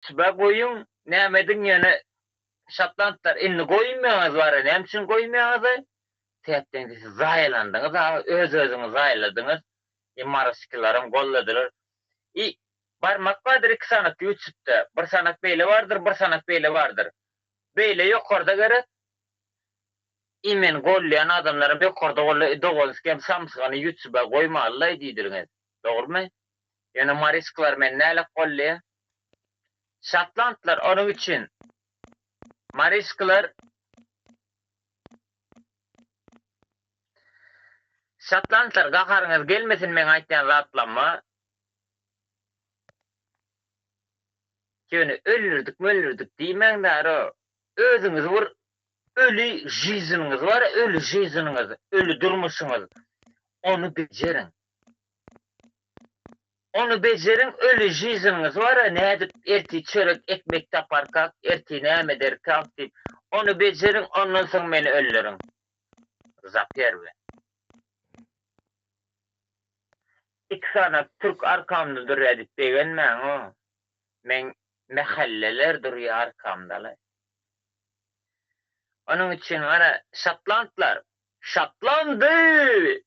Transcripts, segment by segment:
YouTube'a koyun. Nämedin ýene Şatlandlar inni goýmaýaňyz bar, nämçin goýmaýaňyz? Täpden siz zaýlandyňyz, öz-özüňizi zaýladyňyz. Maraşkylarym golladylar. Barmak bardyr iki sanak YouTube'da. Bir sanak beýle bardyr, bir sanak beýle bardyr. Beýle ýokarda gerek. Men gollayan adamlaryň ýokarda gollaýan Samsungyny YouTube'a goýmaly diýdirňiz. Dogrymy? Ýöne Marisklar men näle gollaýar? Şatlandlar onuň üçin Marisklar Şatlandlar gakaryňyz gelmesin men aýtýan zatlanma. Ýöne öldürdik diýmeňler o. Özüňiz bir ölü jizynyňyz bar, ölü jizynyňyz, ölü durmuşyňyz. Onu bejerin. Onu bejerin, ölü jizynyňyz bar, nädip erti çörek ekmek taparkak, erti näme derkak diýip. Onu bejerin, ondan soň meni öldürin. Zapierwe. İksana Türk arkamda durýar diýip degenmen o. Men mehalleler durýar arkamdalar. Onun için ara Şatlandlar. Şatlandy!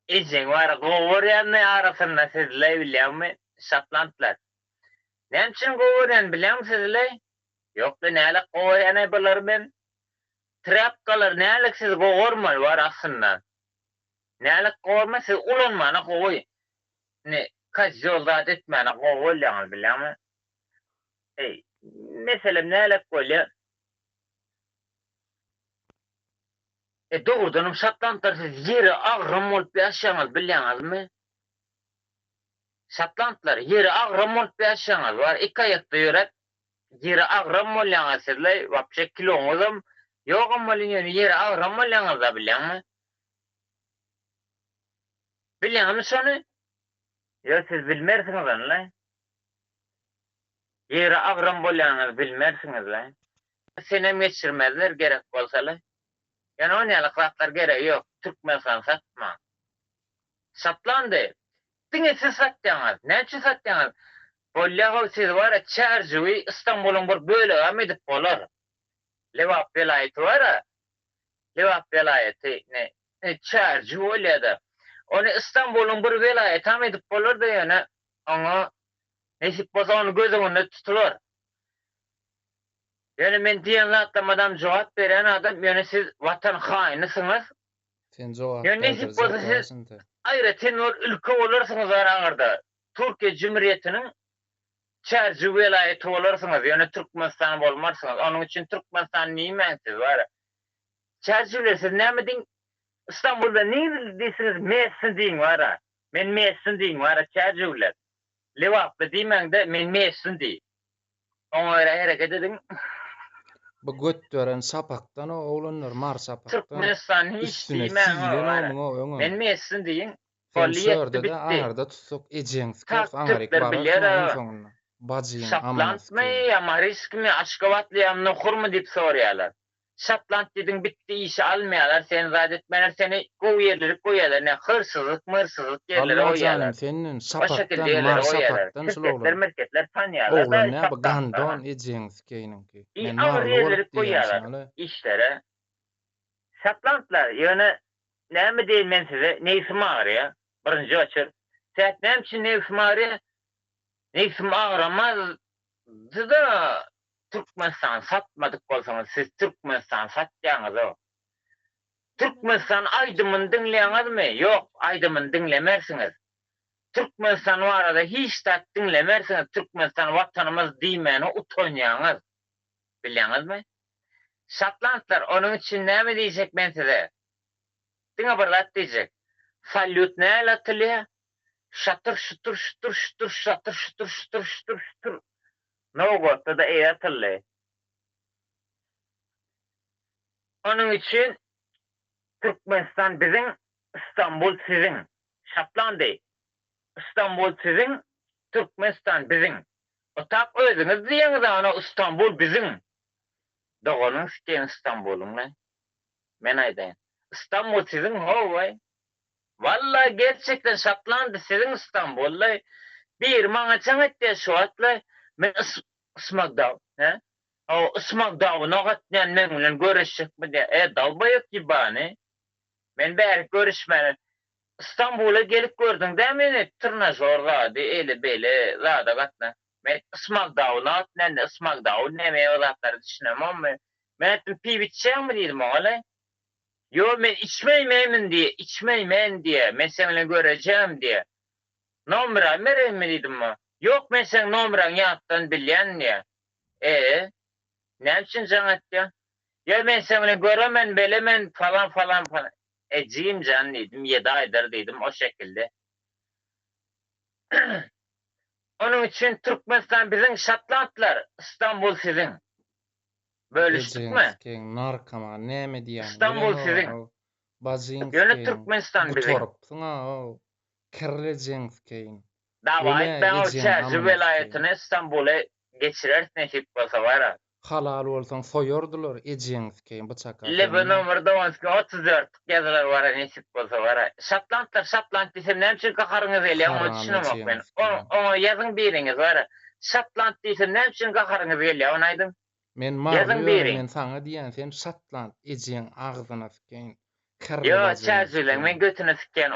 Ejen var goworýany arasynda sizle bilýärmi? Şatlandlar. Nämçin goworýan bilýärmisizle? Ýokda näle goworýany biler men. Trapkalar näle siz gowurmaly var aslında. Näle gowurma siz ulanmana gowy. Ne kaç ýolda etmene gowurýan bilýärmi? Meselem näle goýlar? Doğrudan Şatlandlar siz ýeri agram bolup ýaşaňyz bilýäňizmi? Şatlandlar ýeri agram bolup ýaşaňyz var. Iki aýakda ýörek. Ýeri agram bolýaňyz sizle, wapşe kiloňyzam ýogam bolýan ýeri agram bolýaňyz da bilýärmi? Bilýärmi şonu? Ýa siz bilmersiňiz anla. Ýeri agram bolýaňyz bilmersiňizle. Senem geçirmezler gerek bolsalar. Yani o neyalaklatlar gerek yok. Türkmenistan satma. Satlandı. Dine siz satyanız. Näçe satyanız? Bolýagy siz var Çerjiwi İstanbul'un bir bölegi edip bolar. Lewap vilayeti var. Lewap vilayeti ne? Çerjiwi bolýardy. Onu İstanbul'un bir vilayeti edip bolar da ýöne oňa nesip bolsa onu göz önünde tutulur. Yani men diýen zatlamadam jogap beren adam, ýöne siz watan haýnysyňyz. Sen jogap ýöne nesip bolsa siz aýra tenor ülke bolarsyňyz araňyrda. Türkiýe Jumhuriýetiniň Çerji vilayeti bolarsyňyz, ýöne Türkmenistan bolmarsyňyz. Onuň üçin Türkmenistan niýmeňsiz bar. Çerjiler siz näme diň? İstanbulda näme diýsiňiz? Messin diýin bar. Men messin diýin bar Çerjiler. Lewapda diýmeňde men messin diýin. Oňa göre hereket ediň. Bu götdüren sapakdan o oglanlar mar sapakdan. Türkmenistan hiç diýmän. Men messin diýin. Polýetde de aýarda tutsak ejeňiz kök Amerik bar. Bajyň Şatlandmy, Mariskmy, Aşgabatlyam nohurmy diýip sorýarlar. Şatland diýdiň bitdi işi almaýarlar, sen zat etmeler, seni gowy ýerlere goýarlar, ne hırsızlyk, mırsızlyk ýerlere goýarlar. Senin sapakdan, mar sapakdan şolaglar. Merkezler tanýarlar. Oğlan ne bu gandon ejeňiz keýninki. Men mar ýerlere goýarlar işlere. Şatlandlar ýöne näme diýen men size, neýsim agyrýar? Birinji açyr. Täp näçe neýsim agyrýar? Neýsim agyramaz. Zıda Türkmenistan satmadyk bolsaňyz, siz Türkmenistan satýaňyz o. Türkmenistan aýdymyny diňleýäňizmi? Ýok, aýdymyny diňlemersiňiz. Türkmenistan barada hiç zat diňlemersiňiz, Türkmenistan watanymyz diýmeni utanýaňyz. Bilýäňizmi? Şatlandlar onuň üçin näme diýjek men size? Diňe bir lat diýjek. Salyut näle atylýar? Şatır şutur şutur şutur şatır şutur şutur şutur şutur. Novgorod'da da atılýar. Onun için Türkmenistan bizim, İstanbul sizin. Şatlandy. İstanbul sizin, Türkmenistan bizim. O tak özüňiz diýeňiz ana İstanbul bizim. Doganyň şeýen İstanbul'un. Men aýdaýyn. İstanbul sizin howy. Vallahi gerçekten Şatlandy sizin İstanbul'da. Bir maňa çaň etdi şu atla men ısmagdaw, he? O ısmagdawyna gatnan men bilen görüşjekmi diye. Dalbaýok gibany. Men bäri görüşmeli. İstanbul'a gelip gördün değil mi? Tırnajorga de eli beli zada gatna. Men Ismagdawyna gatnan Ismagdawy näme olatlar düşünemem mi? Men etdim piw içýärmi diýdim oňa. Yo men içmeýmen diye. Men seninle göreceğim diye. Nomra beremmi diýdim. Yok men sen nomraňy ýatdan bilýän diye. Ne için jaňat diýär? Ya men seninle göremen, belemen falan falan falan. Ejiyim can dedim, 7 aydır dedim o şekilde. Onun için Türkmenistan bizim Şatlandlar, İstanbul sizin. Bölüştük mü? Narkama, näme diýän? İstanbul sizin. Bazynski. Yöne Türkmenistan bizim. Torpsyňa o. Kirlejenski. Dawat ben o Çerzi velayetini İstanbul'a geçirer nesip bolsa var. Halal bolsaň soýardylar Ejenski bıçak. Lebe numara 34 gezler var nesip bolsa var. Şatland desem näme üçin gahryňyz elýär onu düşünemek men. O ýazyň biriňiz var. Şatland desem näme üçin gahryňyz elýär onu aýdym. Men saňa diýen sen Şatland Ejen agzyna sıkyn. Yo Çerzilen men götüne sıkyn.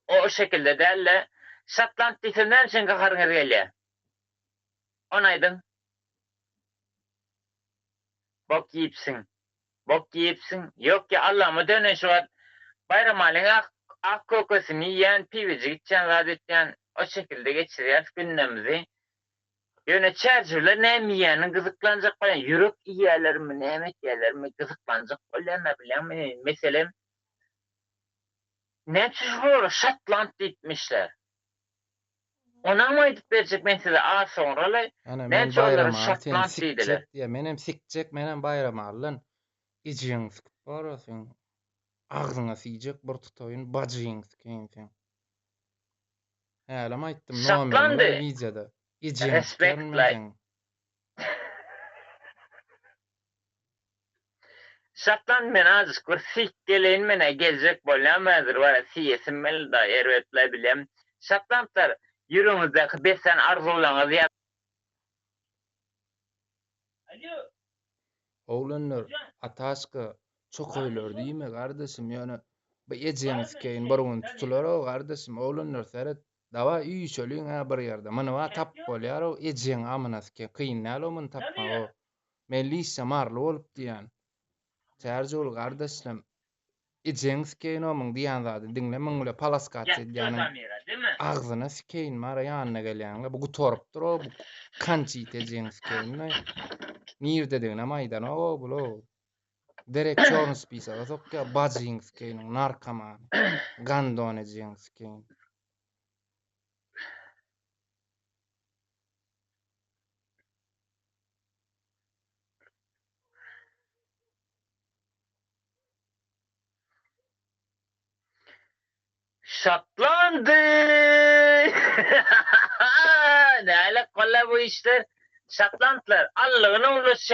O şekilde dälle. Şatland desem näme üçin gahryňyz elýär. Onu aýdym. Bok yiyipsin. Yok ki Allah'ıma dönen şu an bayram alın ak kokosunu yiyen pivici gideceğin radetleyen o şekilde geçiriyoruz gündemimizi. Yöne çerçevler ne mi yiyenin gızıklanacak falan. Yürük yiyeler mi, ne yemek yiyeler mi gızıklanacak falan ne bileyim. Mesela ne çocuklar Şatland ditmişler. Ona mı edip verecek ben size az sonra ne çocuklar Şatland dediler. Menem sikecek menem bayram alın. Ejing barasın. Ağzına siyecek bir tutoyun bacıyın sikeyim. Lama aýtdym Şatlandy. Videoda. Ejing sikeyim. Şatland men azıcık bir sik geleyin mene gelecek bolan mazır var. Siyesim mel da erwetle bilem. Şatlandlar yürümüzdeki besen arzulaňyz ýa. Alo. Oğlanlar ataşka çok öýler diýme gardaşym ýöne bu Ejenskiň bir gün tutular o gardaşym oğlanlar seret dawa üý çöliň ha bir ýerde mana wa tap bolýar o Ejen amanaski kynnaly o men tapma o mellis marly bolup diýen çärjol gardaşlym Ejenskiň o men diýen zady diňlemeň bile palaskat diýen agzyna sikeýin mara ýanyna gelýän bu torpdur o bu kançy Ejenskiň Nirde diňe maýdan o bulo. Derek Jones pisa sokka Bajinski narkoman. Gandone Jinski. Şatlandı. Ne ala kolla bu işler. Şatlandlar Allah'ın oğlu